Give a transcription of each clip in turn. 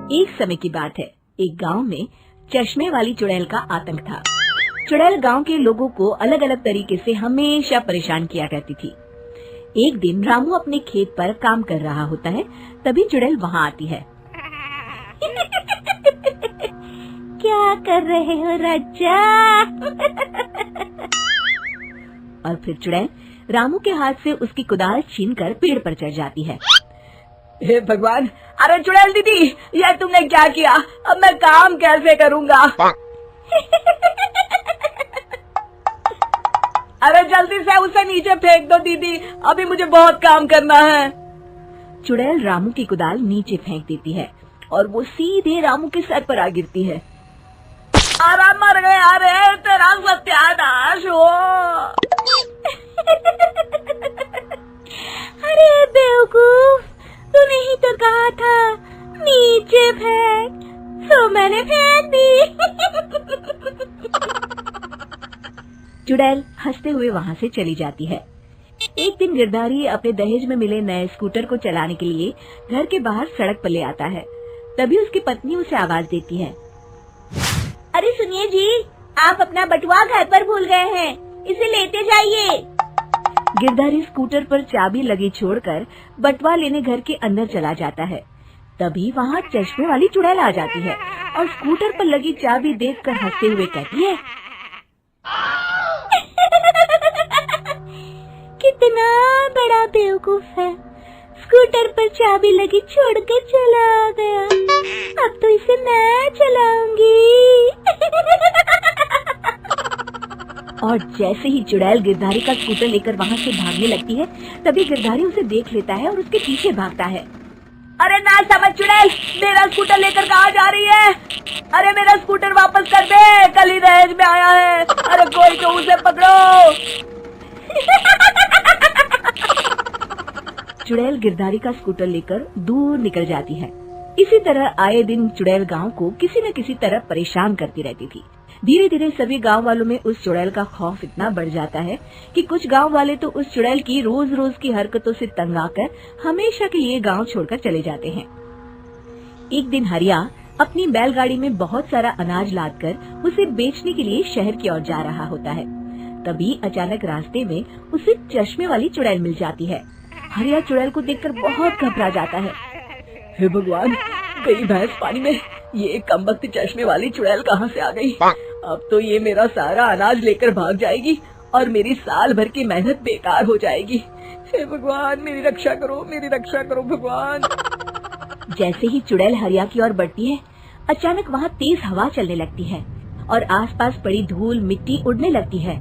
एक समय की बात है, एक गांव में चश्मे वाली चुड़ैल का आतंक था। चुड़ैल गांव के लोगों को अलग अलग तरीके से हमेशा परेशान किया करती थी। एक दिन रामू अपने खेत पर काम कर रहा होता है, तभी चुड़ैल वहाँ आती है। क्या कर रहे हो राजा? और फिर चुड़ैल रामू के हाथ से उसकी कुदाल छीनकर पेड़ पर चढ़ जाती है। हे भगवान, अरे चुड़ैल दीदी, यह तुमने क्या किया? अब मैं काम कैसे करूँगा? अरे जल्दी से उसे नीचे फेंक दो दीदी, अभी मुझे बहुत काम करना है। चुड़ैल रामू की कुदाल नीचे फेंक देती है और वो सीधे रामू के सर पर आ गिरती है। अरे मर गया रे, तेरा सत्यानाश हो। अरे बेवकूफ, तूने ही तो कहा था नीचे फेंक, तो मैंने फेंक दी। चुड़ैल हंसते हुए वहाँ से चली जाती है। एक दिन गिरधारी अपने दहेज में मिले नए स्कूटर को चलाने के लिए घर के बाहर सड़क पर ले आता है। तभी उसकी पत्नी उसे आवाज देती है। अरे सुनिए जी, आप अपना बटुआ घर पर भूल गए हैं, इसे लेते जाइए। गिरधारी स्कूटर पर चाबी लगी छोड़कर बटुआ लेने घर के अंदर चला जाता है। तभी वहाँ चश्मे वाली चुड़ैल आ जाती है और स्कूटर पर लगी चाबी देखकर हंसते हुए कहती है, कितना बड़ा बेवकूफ है, स्कूटर पर चाबी लगी छोड़कर चला गया। अब तो इसे मैं चलाऊंगी। और जैसे ही चुड़ैल गिरधारी का स्कूटर लेकर वहाँ से भागने लगती है, तभी गिरधारी उसे देख लेता है और उसके पीछे भागता है। अरे ना समझ चुड़ैल, मेरा स्कूटर लेकर कहाँ जा रही है? अरे मेरा स्कूटर वापस कर दे, कल ही दहेज में आया है। अरे कोई तो उसे पकड़ो। चुड़ैल गिरधारी का स्कूटर लेकर दूर निकल जाती है। इसी तरह आए दिन चुड़ैल गांव को किसी न किसी तरह परेशान करती रहती थी। धीरे धीरे सभी गांव वालों में उस चुड़ैल का खौफ इतना बढ़ जाता है कि कुछ गांव वाले तो उस चुड़ैल की रोज रोज की हरकतों से तंग आकर हमेशा के लिए गांव छोड़कर चले जाते हैं। एक दिन हरिया अपनी बैलगाड़ी में बहुत सारा अनाज लादकर उसे बेचने के लिए शहर की ओर जा रहा होता है। तभी अचानक रास्ते में उसे चश्मे वाली चुड़ैल मिल जाती है। हरिया चुड़ैल को देखकर बहुत घबरा जाता है। हे भगवान, गई भैंस पानी में, ये कमबख्त चश्मे वाली चुड़ैल कहाँ से आ गई? अब तो ये मेरा सारा अनाज लेकर भाग जाएगी और मेरी साल भर की मेहनत बेकार हो जाएगी। हे भगवान, मेरी रक्षा करो, मेरी रक्षा करो भगवान। जैसे ही चुड़ैल हरिया की ओर बढ़ती है, अचानक वहाँ तेज हवा चलने लगती है और आसपास पड़ी धूल मिट्टी उड़ने लगती है।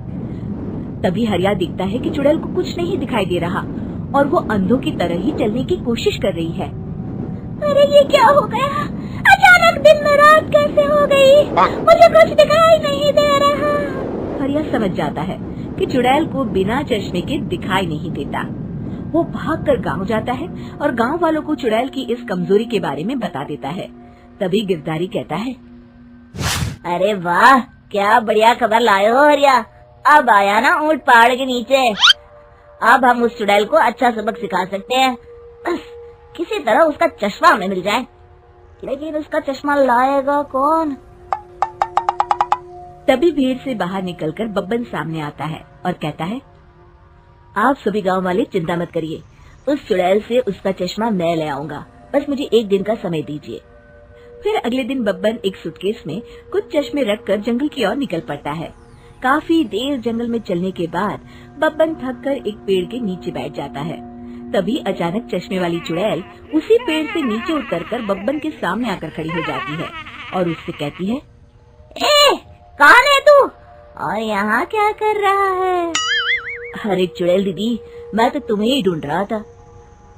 तभी हरिया दिखता है कि चुड़ैल को कुछ नहीं दिखाई दे रहा और वो अंधों की तरह ही चलने की कोशिश कर रही है। अरे ये क्या हो गया? अचानक दिन में रात कैसे हो गई? मुझे कुछ दिखाई नहीं दे रहा। हरिया समझ जाता है कि चुड़ैल को बिना चश्मे के दिखाई नहीं देता। वो भागकर गांव जाता है और गांव वालों को चुड़ैल की इस कमजोरी के बारे में बता देता है। तभी गिरधारी कहता है, अरे वाह, क्या बढ़िया खबर लाए हो हरिया। अब आया ना ऊंट पहाड़ के नीचे। अब हम उस चुड़ैल को अच्छा सबक सिखा सकते हैं। किसी तरह उसका चश्मा हमें मिल जाए, लेकिन उसका चश्मा लाएगा कौन? तभी भीड़ से बाहर निकलकर बब्बन सामने आता है और कहता है, आप सभी गांव वाले चिंता मत करिए, उस चुड़ैल से उसका चश्मा मैं ले आऊंगा, बस मुझे एक दिन का समय दीजिए। फिर अगले दिन बब्बन एक सूटकेस में कुछ चश्मे रखकर जंगल की ओर निकल पड़ता है। काफी देर जंगल में चलने के बाद बब्बन थककर एक पेड़ के नीचे बैठ जाता है। तभी अचानक चश्मे वाली चुड़ैल उसी पेड़ से नीचे उतरकर बब्बन के सामने आकर खड़ी हो जाती है और उससे कहती है, ए, कौन है तू और यहाँ क्या कर रहा है? अरे चुड़ैल दीदी, मैं तो तुम्हें ही ढूंढ रहा था।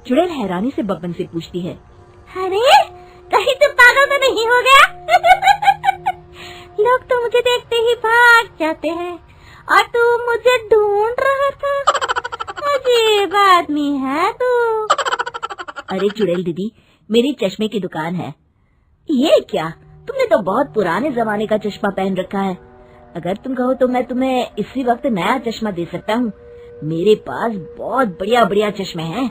चुड़ैल हैरानी से बब्बन से पूछती है, अरे कहीं तुम पागल तो नहीं हो गया? लोग तो मुझे देखते ही भाग जाते हैं और तू मुझे ढूंढ रहा था। अजीब आदमी है तू। अरे चुड़ैल दीदी, मेरी चश्मे की दुकान है। ये क्या, तुमने तो बहुत पुराने जमाने का चश्मा पहन रखा है। अगर तुम कहो तो मैं तुम्हें इसी वक्त नया चश्मा दे सकता हूँ। मेरे पास बहुत बढ़िया बढ़िया चश्मे हैं।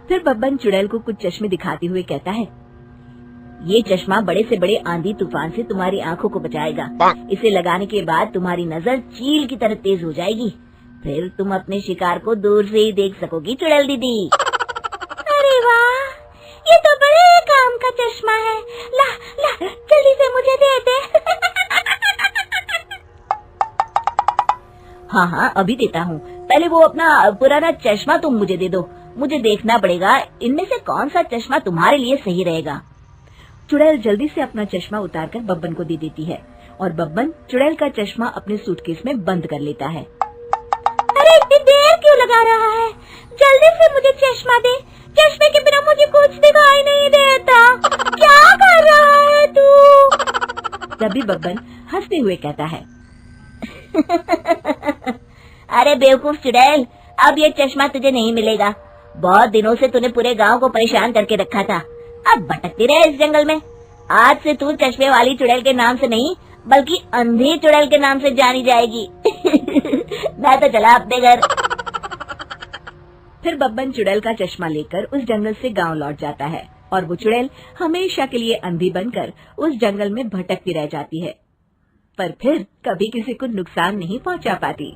फिर बब्बन चुड़ैल को कुछ चश्मे दिखाते हुए कहता है, ये चश्मा बड़े से बड़े आंधी तूफान से तुम्हारी आंखों को बचाएगा। इसे लगाने के बाद तुम्हारी नजर चील की तरह तेज हो जाएगी। फिर तुम अपने शिकार को दूर से ही देख सकोगी चुड़ैल दीदी। अरे वाह, ये तो बड़े काम का चश्मा है। ला ला जल्दी से मुझे दे दे। हाँ हाँ अभी देता हूँ, पहले वो अपना पुराना चश्मा तुम मुझे दे दो। मुझे देखना पड़ेगा इनमें से कौन सा चश्मा तुम्हारे लिए सही रहेगा। चुड़ैल जल्दी से अपना चश्मा उतारकर बब्बन को दे देती है और बब्बन चुड़ैल का चश्मा अपने सूटकेस में बंद कर लेता है। अरे इतनी देर क्यों लगा रहा है? जल्दी से मुझे चश्मा दे। चश्मे के बिना मुझे कुछ दिखाई नहीं देता। क्या कर रहा है तू? तभी बब्बन हंसते हुए कहता है अरे बेवकूफ चुड़ैल, अब ये चश्मा तुझे नहीं मिलेगा। बहुत दिनों से तूने पूरे गांव को परेशान करके रखा था। अब भटकती रहे इस जंगल में। आज से तू चश्मे वाली चुड़ैल के नाम से नहीं बल्कि अंधी चुड़ैल के नाम से जानी जाएगी। मैं तो चला अपने घर। फिर बब्बन चुड़ैल का चश्मा लेकर उस जंगल से गांव लौट जाता है और वो चुड़ैल हमेशा के लिए अंधी बनकर उस जंगल में भटकती रह जाती है, पर फिर कभी किसी को नुकसान नहीं पहुंचा पाती।